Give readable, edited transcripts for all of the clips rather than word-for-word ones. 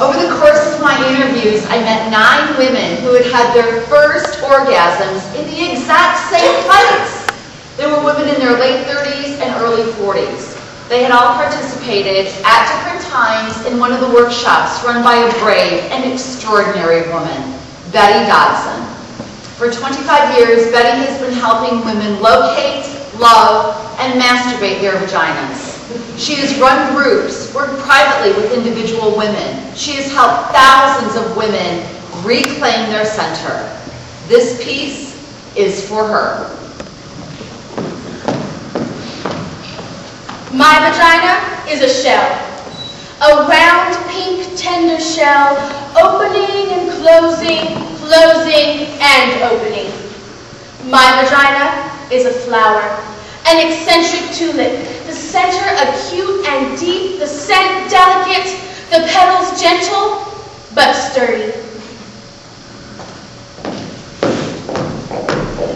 Over the course of my interviews, I met 9 women who had had their first orgasms in the exact same place. They were women in their late 30s and early 40s. They had all participated at different times in one of the workshops run by a brave and extraordinary woman, Betty Dodson. For 25 years, Betty has been helping women locate, love, and masturbate their vaginas. She has run groups, worked privately with individual women. She has helped thousands of women reclaim their center. This piece is for her. My vagina is a shell, a round, pink, tender shell, opening and closing, closing and opening. My vagina is a flower, an eccentric tulip, the center acute and deep, the scent delicate, the petals gentle but sturdy.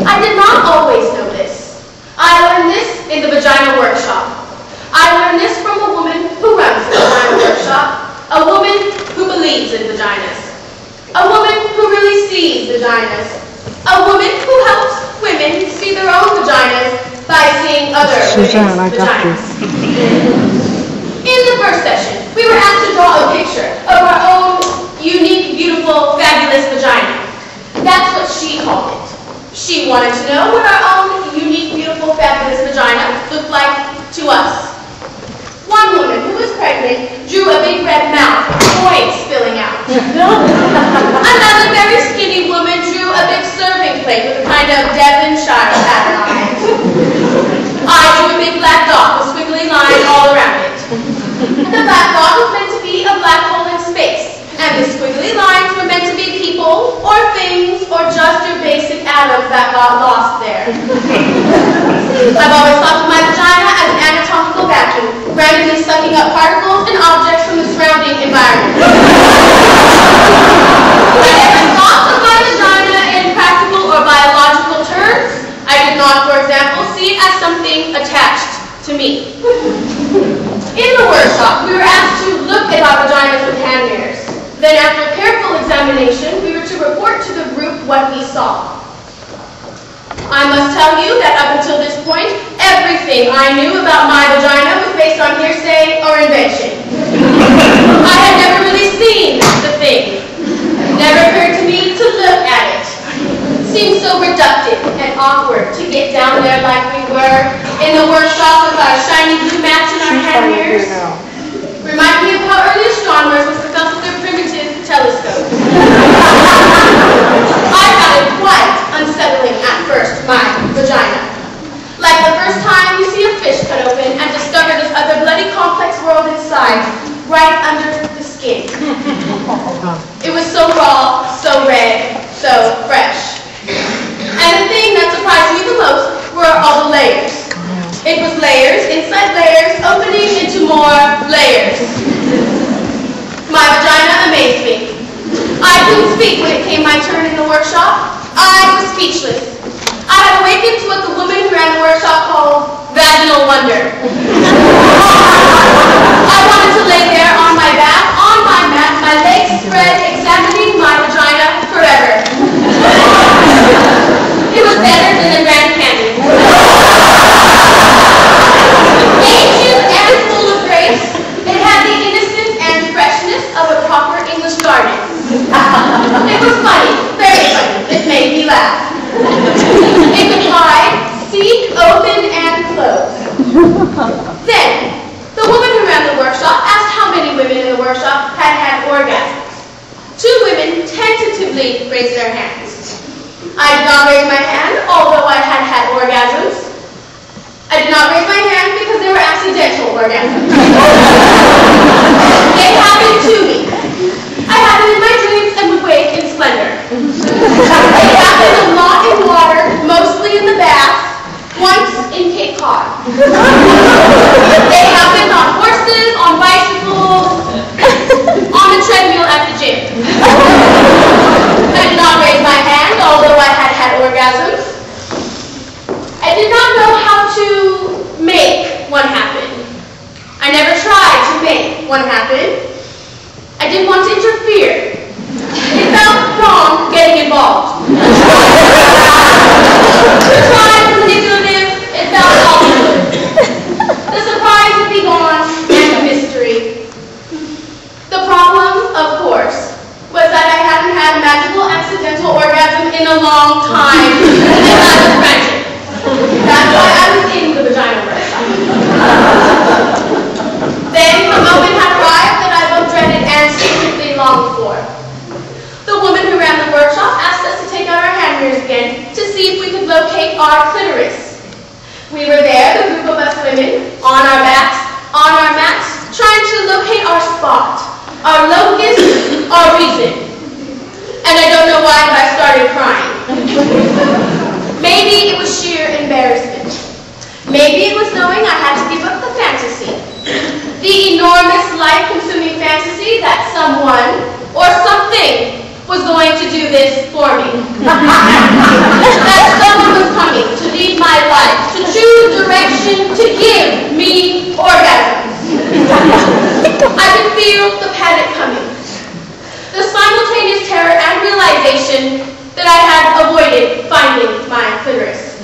I did not always know this. I learned this in the Vagina Workshop. I learned this from a woman who runs the Vagina Workshop, a woman who believes in vaginas, a woman who really sees vaginas, a woman who helps women see their own vaginas by seeing other women's vaginas. In the first session, we were asked to draw a picture of our own unique, beautiful, fabulous vagina. That's what she called it. She wanted to know what our own unique, beautiful, fabulous vagina looked like to us. One woman who was pregnant drew a big red mouth, oil spilling out. Another very skinny woman drew a big serving plate with a kind of Devonshire pattern on it. I drew a big black dot with squiggly lines all around it. The black dot was meant to be a black hole in space, and the squiggly lines were meant to be people or things or just your basic atoms that got lost there. I've always thought of my vagina as an anatomical vacuum, randomly sucking up particles and objects from the surrounding environment. I never thought of my vagina in practical or biological terms. I did not, for example, see it as something attached to me. In the workshop, we were asked to look at our vaginas with hand mirrors. Then after careful examination, we were to report to the group what we saw. I must tell you that up until this point, everything I knew about my vagina was based on hearsay or invention. I had never really seen the thing. It never occurred to me to look at it. It seemed so reductive and awkward to get down there like we were in the workshop with our shiny blue mats and our hand mirrors. Remind me of how early astronomers must have felt with their primitive telescopes. I found it quite unsettling at first, my vagina. Like the first time you see a fish cut open and discover this other bloody complex world inside, right under the skin. It was so raw, so red, so fresh. And the thing that surprised me the most were all the layers. It was layers inside layers, opening into more layers. My vagina amazed me. I couldn't speak when it came my turn in the workshop. I was speechless. I had awakened to what the woman who ran the workshop called vaginal wonder. I wanted to lay there on my back, on my mat, my legs spread, examining my vagina forever. It was better than the Grand Canyon. Ancient and full of grace, it had the innocence and freshness of a proper English garden. It was funny, very funny. It made me laugh. It could hide, seek, open, and close. Then, the woman who ran the workshop asked how many women in the workshop had had orgasms. 2 women tentatively raised their hands. I did not raise my hand, although I had had orgasms. I did not raise my hand because they were accidental orgasms. They happened to me. I had them in my dreams and would wake in splendor. They happened a lot in water, mostly in the bath, once in Cape Cod. They happened on horses, on bicycles, on a treadmill at the gym. I did not raise my hand, although I had had orgasms. I did not know how to make one happen. I never make when it happened. I didn't want to interfere. It felt wrong getting involved. The crime was manipulative. It felt awkward. The surprise would be gone and the mystery. The problem, of course, was that I hadn't had magical accidental orgasm in a long time. And I was frantic. That's why I was in the Vagina Workshop. Then the moment had arrived that I both dreaded and secretly longed for. The woman who ran the workshop asked us to take out our hand mirrors again to see if we could locate our clitoris. We were there, the group of us women, on our backs, on our mats, trying to locate our spot, our locus, our reason. And I don't know why, but I started crying. Maybe it was sheer embarrassment. Maybe it was knowing I had to give up the fantasy. The enormous life-consuming fantasy that someone or something was going to do this for me. That someone was coming to lead my life, to choose direction, to give me orgasms. I could feel the panic coming. The simultaneous terror and realization that I had avoided finding my clitoris.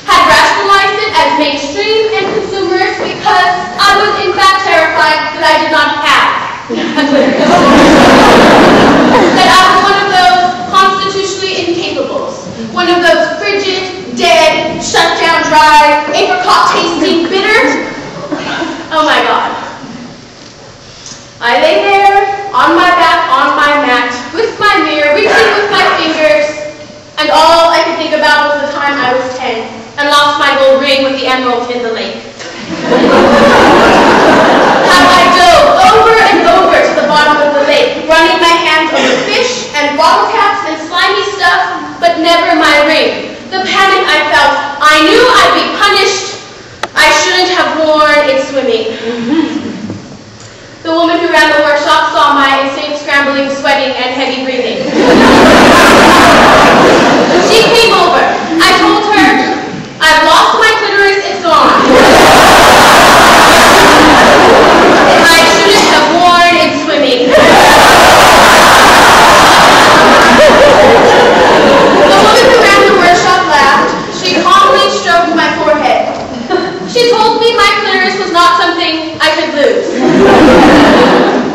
Had rationalized it as mainstream and consumerist because I was in fact terrified that I did not have a clitoris. That I was one of those constitutionally incapables, one of those frigid, dead, shut down dry, apricot tasting bitter. Oh my God. I lay there, on my back, on my mat, with my mirror, reaching with my fingers, and all I could think about was the time I was 10 and lost my gold ring with the emerald in the lake. How I dove over and over to the bottom of the lake, running my hands over fish and bottle caps and slimy stuff, but never my ring. The panic I felt, I knew I'd be punished. I shouldn't have worn it swimming. The woman who ran the workshop saw my insane scrambling, sweating, and heavy breathing. She came over. I told her, I've lost my clitoris, it's gone. I shouldn't have worn it swimming. The woman who ran the workshop laughed. She calmly stroked my forehead. She told me my clitoris was not something I could lose.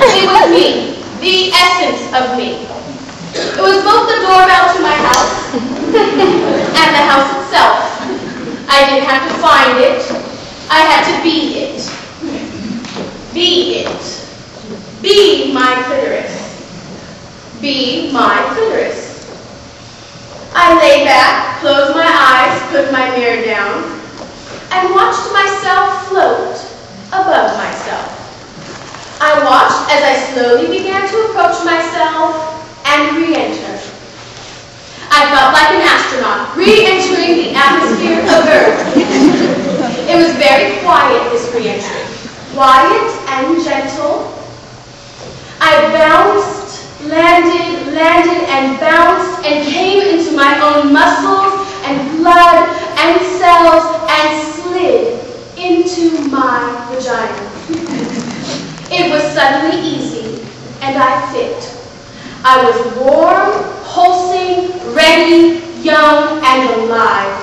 It was me, the essence of me. It was both the doorbell to my house and the house itself. I didn't have to find it. I had to be it. Be it. Be my clitoris. Be my clitoris. I lay back, closed my eyes, put my mirror down, and watched myself float above myself. I watched as I slowly began to approach myself and re-enter. I felt like an astronaut re-entering the atmosphere of Earth. It was very quiet, this re-entry. Quiet and gentle. I bounced, landed, and bounced, and came into my own muscles and blood and cells and slid into my vagina. It was suddenly easy, and I fit. I was warm, pulsing, ready, young, and alive.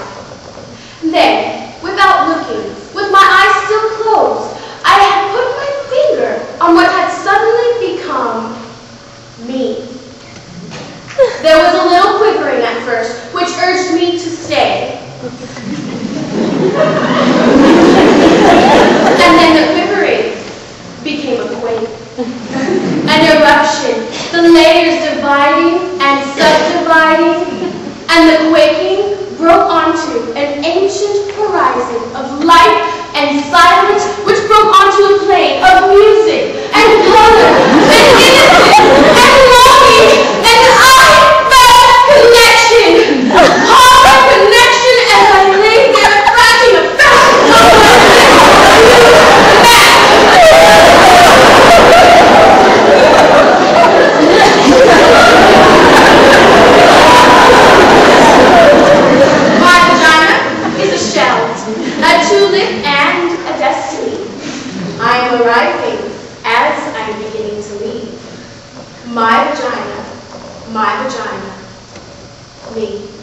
Then, without looking, with my eyes still closed, I had put my finger on what had suddenly become me. There was a little quivering at first, which urged me to stay. And then the quivering became a quake. An eruption, the layers dividing and subdividing, and the quaking broke onto an ancient horizon of light and silence, which broke onto a plane of music and color and innocence and longing, and I felt connection, hard connection, as I lay there crashing a My vagina is a shell, a tulip, and a destiny. I am arriving, My vagina, me.